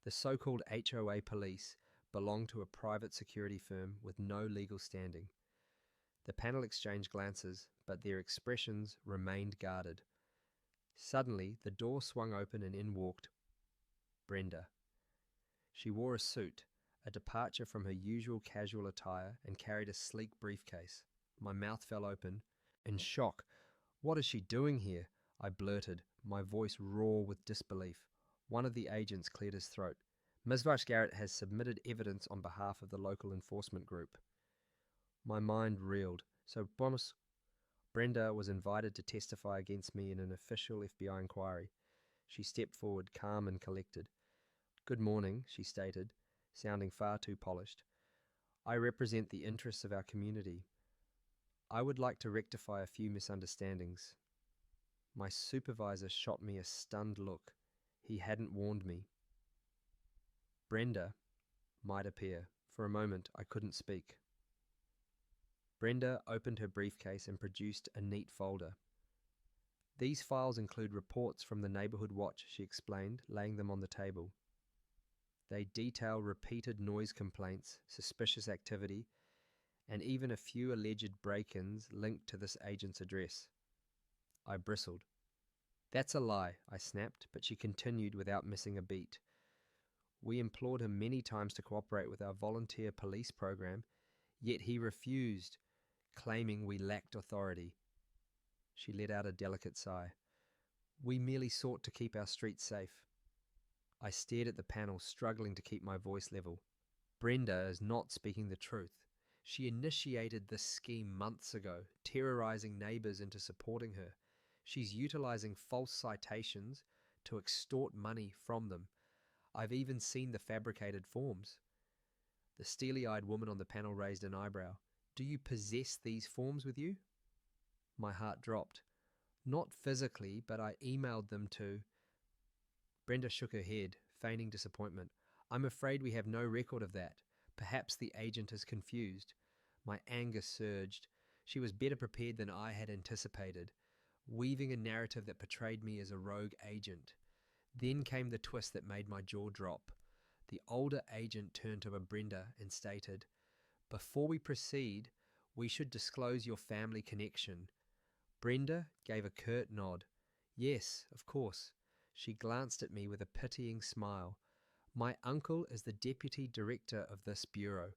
The so-called HOA Police belong to a private security firm with no legal standing." The panel exchanged glances, but their expressions remained guarded. Suddenly, the door swung open and in walked Brenda. She wore a suit, a departure from her usual casual attire, and carried a sleek briefcase. My mouth fell open. In shock. "What is she doing here?" I blurted, my voice raw with disbelief. One of the agents cleared his throat. "Ms. Garrett has submitted evidence on behalf of the local enforcement group." My mind reeled. So Brenda was invited to testify against me in an official FBI inquiry. She stepped forward, calm and collected. "Good morning," she stated, sounding far too polished. "I represent the interests of our community. I would like to rectify a few misunderstandings." My supervisor shot me a stunned look. He hadn't warned me. Brenda might appear. For a moment, I couldn't speak. Brenda opened her briefcase and produced a neat folder. These files include reports from the neighborhood watch, she explained, laying them on the table. They detail repeated noise complaints, suspicious activity, and even a few alleged break-ins linked to this agent's address. I bristled. That's a lie, I snapped, but she continued without missing a beat. We implored him many times to cooperate with our volunteer police program, yet he refused, claiming we lacked authority. She let out a delicate sigh. We merely sought to keep our streets safe. I stared at the panel, struggling to keep my voice level. Brenda is not speaking the truth. She initiated this scheme months ago, terrorizing neighbors into supporting her. She's utilizing false citations to extort money from them. I've even seen the fabricated forms. The steely-eyed woman on the panel raised an eyebrow. Do you possess these forms with you? My heart dropped. Not physically, but I emailed them to... Brenda shook her head, feigning disappointment. I'm afraid we have no record of that. Perhaps the agent is confused. My anger surged. She was better prepared than I had anticipated, weaving a narrative that portrayed me as a rogue agent. Then came the twist that made my jaw drop. The older agent turned to Brenda and stated, Before we proceed, we should disclose your family connection. Brenda gave a curt nod. Yes, of course. She glanced at me with a pitying smile. My uncle is the deputy director of this bureau.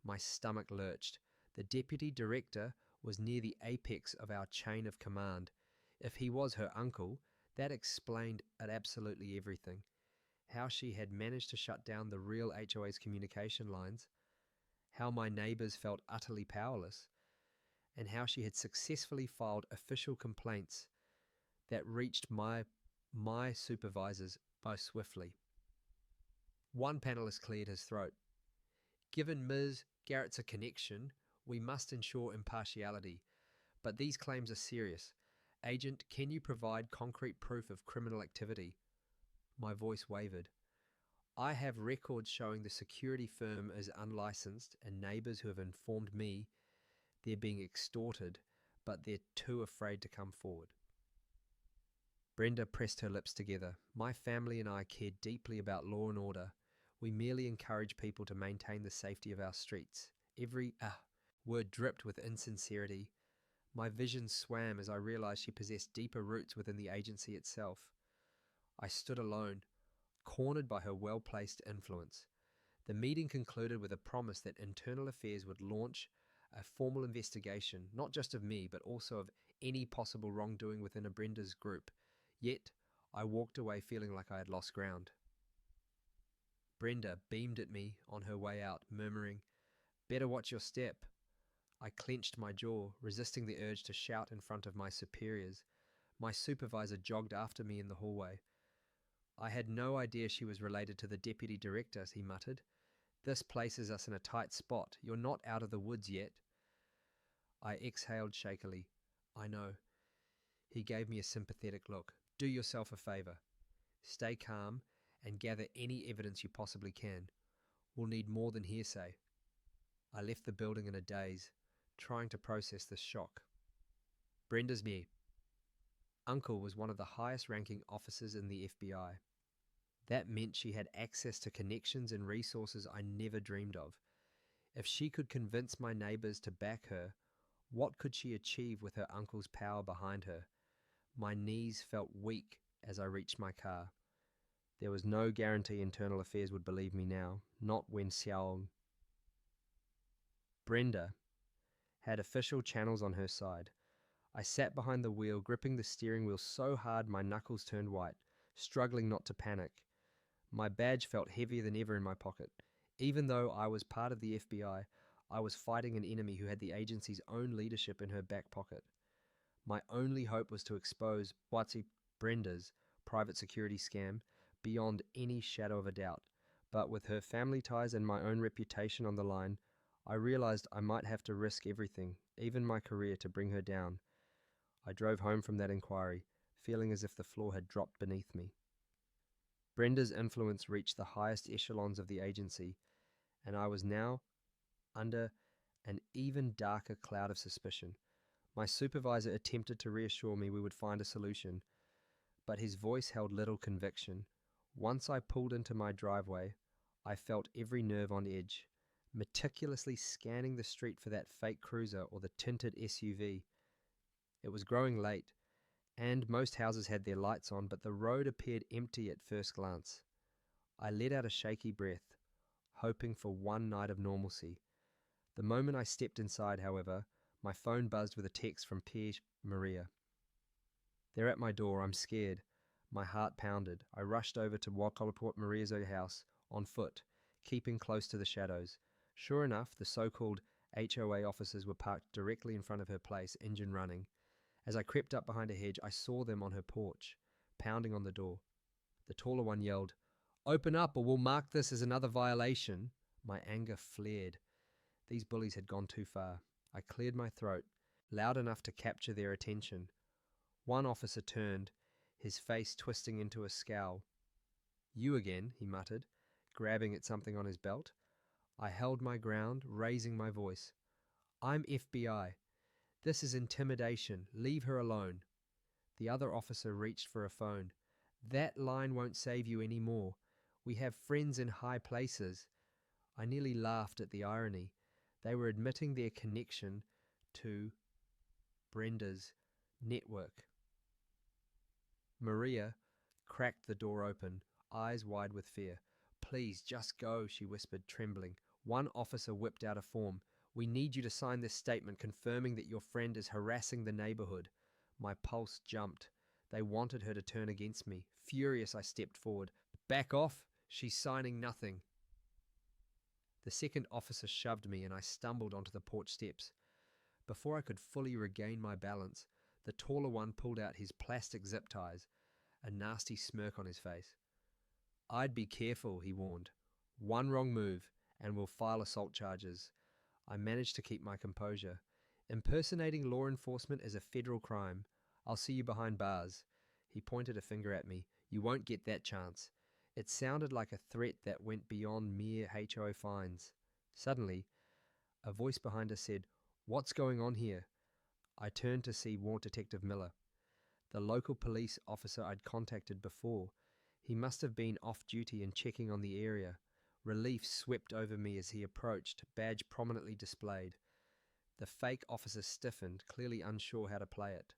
My stomach lurched. The deputy director was near the apex of our chain of command. If he was her uncle, that explained absolutely everything. How she had managed to shut down the real HOA's communication lines, how my neighbors felt utterly powerless, and how she had successfully filed official complaints that reached my supervisors most swiftly. One panelist cleared his throat. Given Ms. Garrett's a connection, we must ensure impartiality. But these claims are serious. Agent, can you provide concrete proof of criminal activity? My voice wavered. I have records showing the security firm is unlicensed and neighbors who have informed me they're being extorted, but they're too afraid to come forward. Brenda pressed her lips together. My family and I care deeply about law and order. We merely encourage people to maintain the safety of our streets. Every word dripped with insincerity. My vision swam as I realized she possessed deeper roots within the agency itself. I stood alone, cornered by her well-placed influence. The meeting concluded with a promise that Internal Affairs would launch a formal investigation, not just of me, but also of any possible wrongdoing within a Brenda's group. Yet, I walked away feeling like I had lost ground. Brenda beamed at me on her way out, murmuring, Better watch your step. I clenched my jaw, resisting the urge to shout in front of my superiors. My supervisor jogged after me in the hallway. I had no idea she was related to the deputy director, he muttered. This places us in a tight spot. You're not out of the woods yet. I exhaled shakily. I know. He gave me a sympathetic look. Do yourself a favor. Stay calm and gather any evidence you possibly can. We'll need more than hearsay. I left the building in a daze, trying to process this shock. Brenda's me. Uncle was one of the highest-ranking officers in the FBI. That meant she had access to connections and resources I never dreamed of. If she could convince my neighbors to back her, what could she achieve with her uncle's power behind her? My knees felt weak as I reached my car. There was no guarantee Internal Affairs would believe me now, not when Brenda had official channels on her side. I sat behind the wheel, gripping the steering wheel so hard my knuckles turned white, struggling not to panic. My badge felt heavier than ever in my pocket. Even though I was part of the FBI, I was fighting an enemy who had the agency's own leadership in her back pocket. My only hope was to expose Brenda's private security scam beyond any shadow of a doubt. But with her family ties and my own reputation on the line, I realized I might have to risk everything, even my career, to bring her down. I drove home from that inquiry, feeling as if the floor had dropped beneath me. Brenda's influence reached the highest echelons of the agency, and I was now under an even darker cloud of suspicion. My supervisor attempted to reassure me we would find a solution, but his voice held little conviction. Once I pulled into my driveway, I felt every nerve on edge, meticulously scanning the street for that fake cruiser or the tinted SUV. It was growing late, and most houses had their lights on, but the road appeared empty at first glance. I let out a shaky breath, hoping for one night of normalcy. The moment I stepped inside, however, my phone buzzed with a text from Pierre Maria. "They're at my door. I'm scared." My heart pounded. I rushed over to Wakolaport Maria's house on foot, keeping close to the shadows. Sure enough, the so-called HOA officers were parked directly in front of her place, engine running. As I crept up behind a hedge, I saw them on her porch, pounding on the door. The taller one yelled, "Open up or we'll mark this as another violation." My anger flared. These bullies had gone too far. I cleared my throat, loud enough to capture their attention. One officer turned, his face twisting into a scowl. "You again," he muttered, grabbing at something on his belt. I held my ground, raising my voice. "I'm FBI. This is intimidation. Leave her alone." The other officer reached for a phone. "That line won't save you anymore. We have friends in high places." I nearly laughed at the irony. They were admitting their connection to Brenda's network. Maria cracked the door open, eyes wide with fear. "Please, just go," she whispered, trembling. One officer whipped out a form. "We need you to sign this statement confirming that your friend is harassing the neighborhood." My pulse jumped. They wanted her to turn against me. Furious, I stepped forward. "Back off! She's signing nothing." The second officer shoved me and I stumbled onto the porch steps. Before I could fully regain my balance, the taller one pulled out his plastic zip ties, a nasty smirk on his face. "I'd be careful," he warned. "One wrong move, and we'll file assault charges." I managed to keep my composure. "Impersonating law enforcement is a federal crime. I'll see you behind bars." He pointed a finger at me. "You won't get that chance." It sounded like a threat that went beyond mere HOA fines. Suddenly, a voice behind us said, "What's going on here?" I turned to see War Detective Miller, the local police officer I'd contacted before. He must have been off duty and checking on the area. Relief swept over me as he approached, badge prominently displayed. The fake officer stiffened, clearly unsure how to play it.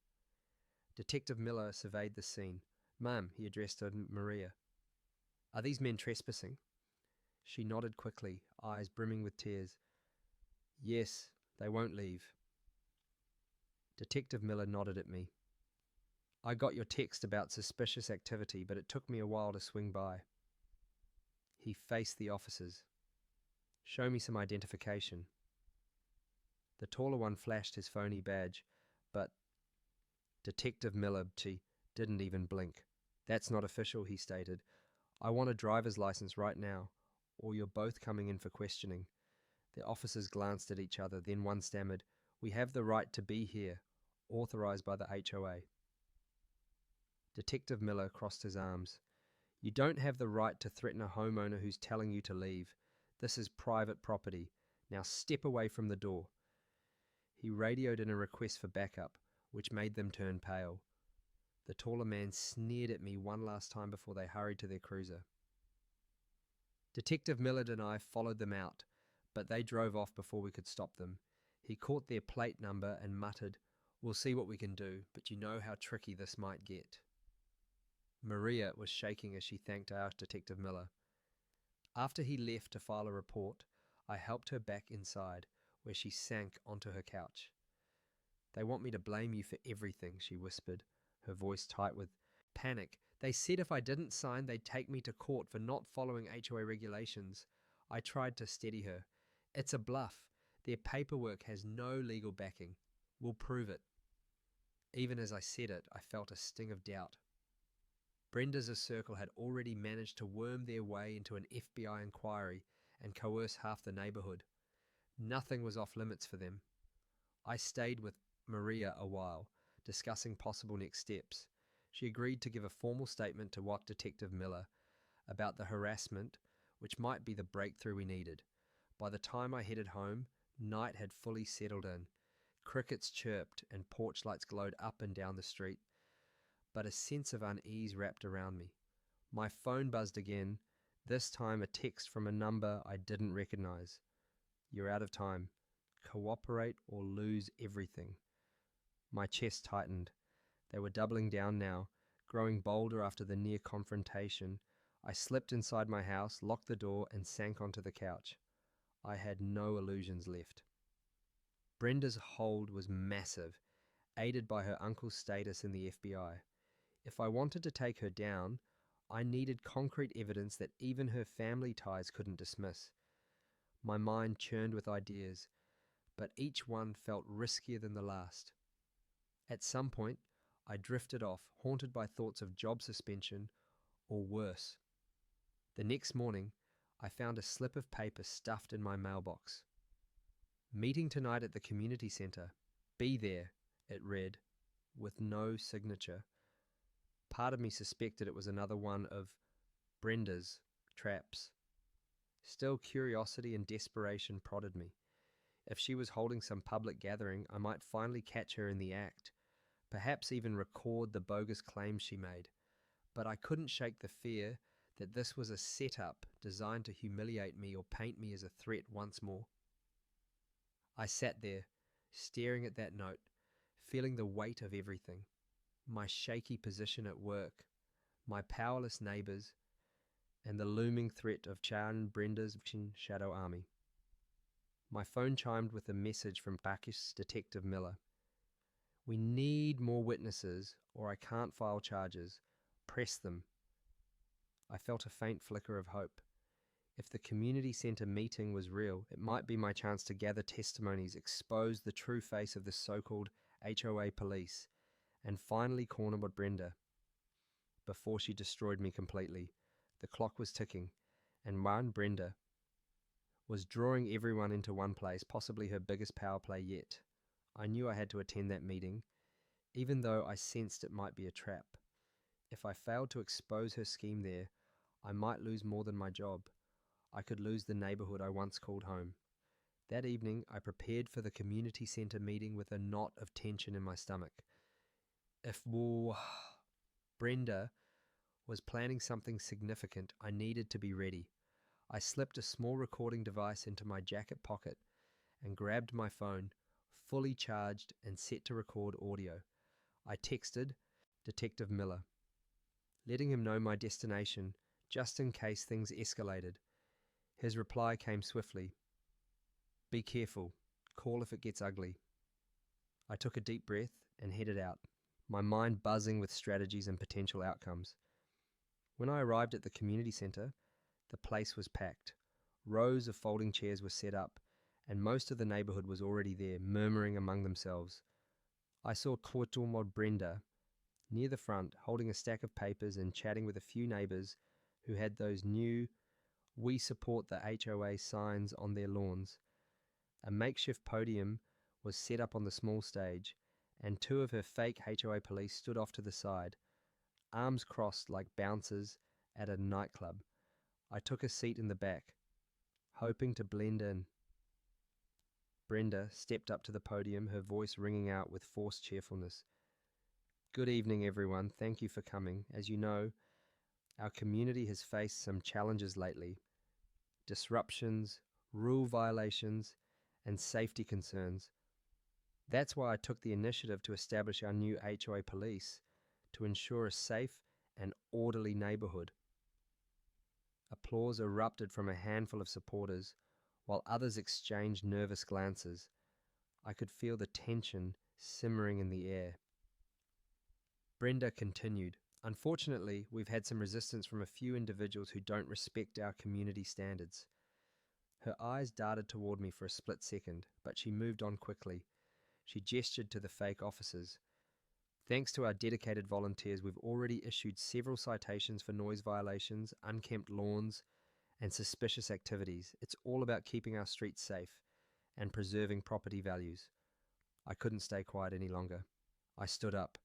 Detective Miller surveyed the scene. "Ma'am," he addressed to Maria, "are these men trespassing?" She nodded quickly, eyes brimming with tears. "Yes, they won't leave." Detective Miller nodded at me. "I got your text about suspicious activity, but it took me a while to swing by." He faced the officers. "Show me some identification." The taller one flashed his phony badge, but Detective Miller, she didn't even blink. "That's not official," he stated. "I want a driver's license right now, or you're both coming in for questioning." The officers glanced at each other, then one stammered, "We have the right to be here, authorized by the HOA." Detective Miller crossed his arms. "You don't have the right to threaten a homeowner who's telling you to leave. This is private property. Now step away from the door." He radioed in a request for backup, which made them turn pale. The taller man sneered at me one last time before they hurried to their cruiser. Detective Millard and I followed them out, but they drove off before we could stop them. He caught their plate number and muttered, "We'll see what we can do, but you know how tricky this might get." Maria was shaking as she thanked our Detective Miller. After he left to file a report, I helped her back inside, where she sank onto her couch. "They want me to blame you for everything," she whispered, her voice tight with panic. "They said if I didn't sign, they'd take me to court for not following HOA regulations." I tried to steady her. "It's a bluff. Their paperwork has no legal backing. We'll prove it." Even as I said it, I felt a sting of doubt. Brenda's circle had already managed to worm their way into an FBI inquiry and coerce half the neighborhood. Nothing was off limits for them. I stayed with Maria a while, discussing possible next steps. She agreed to give a formal statement to Watt Detective Miller about the harassment, which might be the breakthrough we needed. By the time I headed home, night had fully settled in. Crickets chirped and porch lights glowed up and down the street, but a sense of unease wrapped around me. My phone buzzed again, this time a text from a number I didn't recognize. You're out of time. Cooperate or lose everything. My chest tightened. They were doubling down now, growing bolder after the near confrontation. I slipped inside my house, locked the door, and sank onto the couch. I had no illusions left. Brenda's hold was massive, aided by her uncle's status in the FBI. If I wanted to take her down, I needed concrete evidence that even her family ties couldn't dismiss. My mind churned with ideas, but each one felt riskier than the last. At some point, I drifted off, haunted by thoughts of job suspension, or worse. The next morning, I found a slip of paper stuffed in my mailbox. Meeting tonight at the community centre. Be there, it read, with no signature. Part of me suspected it was another one of Brenda's traps. Still, curiosity and desperation prodded me. If she was holding some public gathering, I might finally catch her in the act, perhaps even record the bogus claims she made. But I couldn't shake the fear that this was a setup designed to humiliate me or paint me as a threat once more. I sat there, staring at that note, feeling the weight of everything. My shaky position at work, my powerless neighbours, and the looming threat of Chan Brenda's shadow army. My phone chimed with a message from Bacchus Detective Miller. We need more witnesses or I can't file charges. Press them. I felt a faint flicker of hope. If the community centre meeting was real, it might be my chance to gather testimonies, expose the true face of the so-called HOA Police, and finally corner Brenda. Before she destroyed me completely, the clock was ticking, and Brenda was drawing everyone into one place, possibly her biggest power play yet. I knew I had to attend that meeting, even though I sensed it might be a trap. If I failed to expose her scheme there, I might lose more than my job. I could lose the neighbourhood I once called home. That evening, I prepared for the community centre meeting with a knot of tension in my stomach. If Brenda was planning something significant, I needed to be ready. I slipped a small recording device into my jacket pocket and grabbed my phone, fully charged and set to record audio. I texted Detective Miller, letting him know my destination, just in case things escalated. His reply came swiftly. Be careful. Call if it gets ugly. I took a deep breath and headed out, my mind buzzing with strategies and potential outcomes. When I arrived at the community centre, the place was packed. Rows of folding chairs were set up, and most of the neighbourhood was already there, murmuring among themselves. I saw Tuatumod Brenda near the front, holding a stack of papers and chatting with a few neighbours who had those new "We support the HOA" signs on their lawns. A makeshift podium was set up on the small stage, and two of her fake HOA police stood off to the side, arms crossed like bouncers at a nightclub. I took a seat in the back, hoping to blend in. Brenda stepped up to the podium, her voice ringing out with forced cheerfulness. Good evening, everyone. Thank you for coming. As you know, our community has faced some challenges lately. Disruptions, rule violations, and safety concerns. That's why I took the initiative to establish our new HOA Police to ensure a safe and orderly neighbourhood. Applause erupted from a handful of supporters, while others exchanged nervous glances. I could feel the tension simmering in the air. Brenda continued. Unfortunately, we've had some resistance from a few individuals who don't respect our community standards. Her eyes darted toward me for a split second, but she moved on quickly. She gestured to the fake officers. Thanks to our dedicated volunteers, we've already issued several citations for noise violations, unkempt lawns, and suspicious activities. It's all about keeping our streets safe and preserving property values. I couldn't stay quiet any longer. I stood up.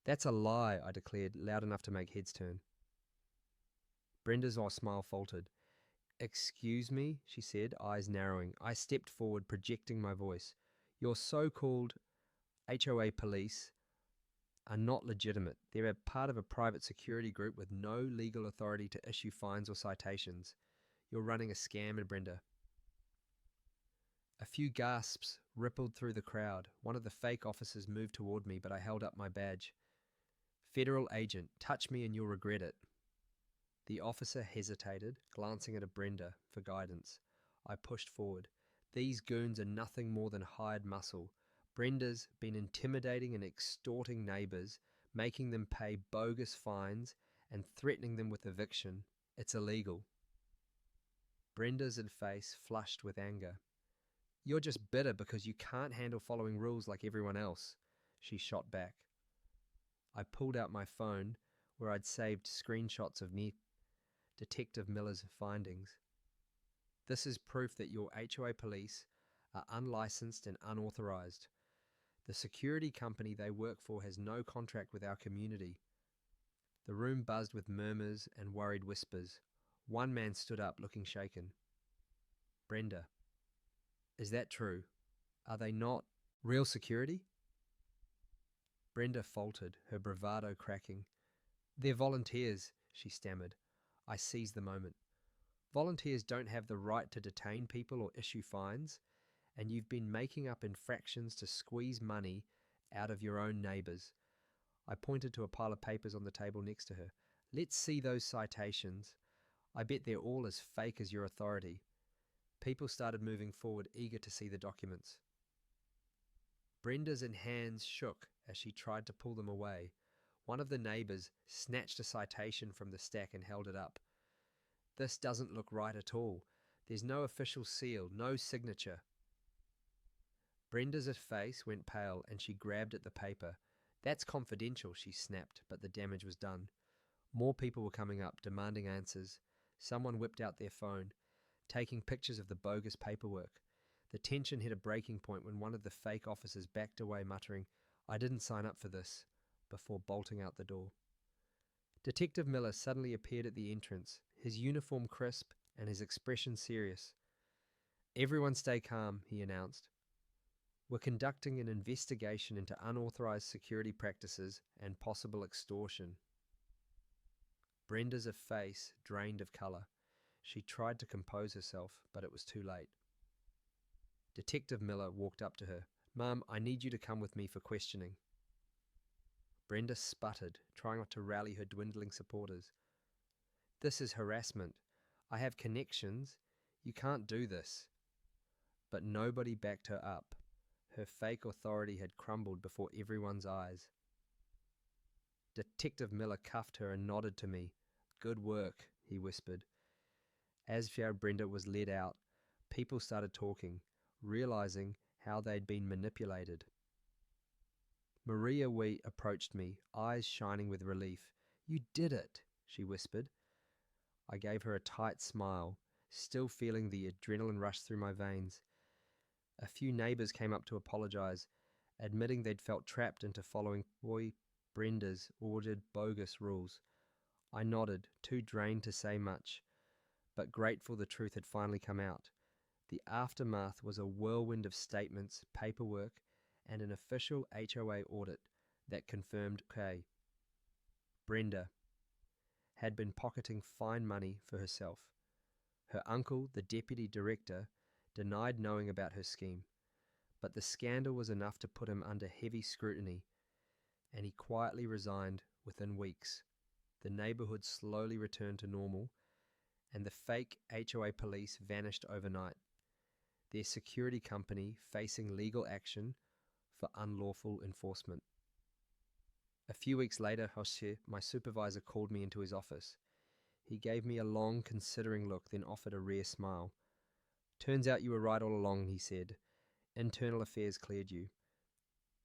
That's a lie, I declared, loud enough to make heads turn. Brenda's smile faltered. Excuse me, she said, eyes narrowing. I stepped forward, projecting my voice. Your so-called HOA Police are not legitimate. They're a part of a private security group with no legal authority to issue fines or citations. You're running a scam, and Brenda. A few gasps rippled through the crowd. One of the fake officers moved toward me, but I held up my badge. Federal agent, touch me and you'll regret it. The officer hesitated, glancing at a Brenda for guidance. I pushed forward. These goons are nothing more than hired muscle. Brenda's been intimidating and extorting neighbours, making them pay bogus fines and threatening them with eviction. It's illegal. Brenda's face flushed with anger. You're just bitter because you can't handle following rules like everyone else, she shot back. I pulled out my phone, where I'd saved screenshots of Detective Miller's findings. This is proof that your HOA police are unlicensed and unauthorized. The security company they work for has no contract with our community. The room buzzed with murmurs and worried whispers. One man stood up, looking shaken. Brenda, is that true? Are they not real security? Brenda faltered, her bravado cracking. They're volunteers, she stammered. I seized the moment. Volunteers don't have the right to detain people or issue fines, and you've been making up infractions to squeeze money out of your own neighbours. I pointed to a pile of papers on the table next to her. Let's see those citations. I bet they're all as fake as your authority. People started moving forward, eager to see the documents. Brenda's hands shook as she tried to pull them away. One of the neighbours snatched a citation from the stack and held it up. This doesn't look right at all. There's no official seal, no signature. Brenda's face went pale and she grabbed at the paper. That's confidential, she snapped, but the damage was done. More people were coming up, demanding answers. Someone whipped out their phone, taking pictures of the bogus paperwork. The tension hit a breaking point when one of the fake officers backed away, muttering, I didn't sign up for this, before bolting out the door. Detective Miller suddenly appeared at the entrance, his uniform crisp and his expression serious. Everyone stay calm, he announced. We're conducting an investigation into unauthorized security practices and possible extortion. Brenda's face drained of colour. She tried to compose herself, but it was too late. Detective Miller walked up to her. Ma'am, I need you to come with me for questioning. Brenda sputtered, trying not to rally her dwindling supporters. This is harassment. I have connections. You can't do this. But nobody backed her up. Her fake authority had crumbled before everyone's eyes. Detective Miller cuffed her and nodded to me. Good work, he whispered. As Brenda was led out, people started talking, realizing how they'd been manipulated. Maria Wee approached me, eyes shining with relief. You did it, she whispered. I gave her a tight smile, still feeling the adrenaline rush through my veins. A few neighbours came up to apologize, admitting they'd felt trapped into following Brenda's ordered bogus rules. I nodded, too drained to say much, but grateful the truth had finally come out. The aftermath was a whirlwind of statements, paperwork, and an official HOA audit that confirmed Brenda had been pocketing fine money for herself. Her uncle, the deputy director, denied knowing about her scheme, but the scandal was enough to put him under heavy scrutiny, and he quietly resigned within weeks. The neighbourhood slowly returned to normal, and the fake HOA police vanished overnight, their security company facing legal action for unlawful enforcement. A few weeks later, my supervisor called me into his office. He gave me a long, considering look, then offered a rare smile. Turns out you were right all along, he said. Internal affairs cleared you.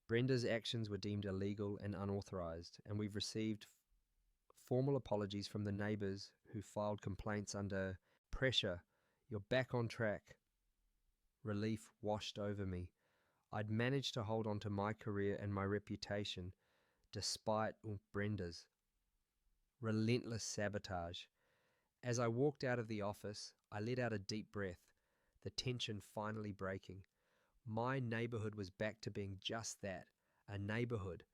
Brenda's actions were deemed illegal and unauthorized, and we've received formal apologies from the neighbors who filed complaints under pressure. You're back on track. Relief washed over me. I'd managed to hold on to my career and my reputation, despite Brenda's relentless sabotage. As I walked out of the office, I let out a deep breath, the tension finally breaking. My neighbourhood was back to being just that, a neighborhood.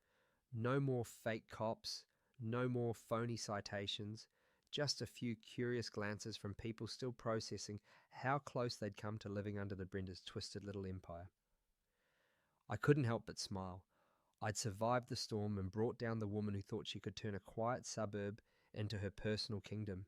No more fake cops, no more phony citations, just a few curious glances from people still processing how close they'd come to living under the Brendas' twisted little empire. I couldn't help but smile. I'd survived the storm and brought down the woman who thought she could turn a quiet suburb into her personal kingdom.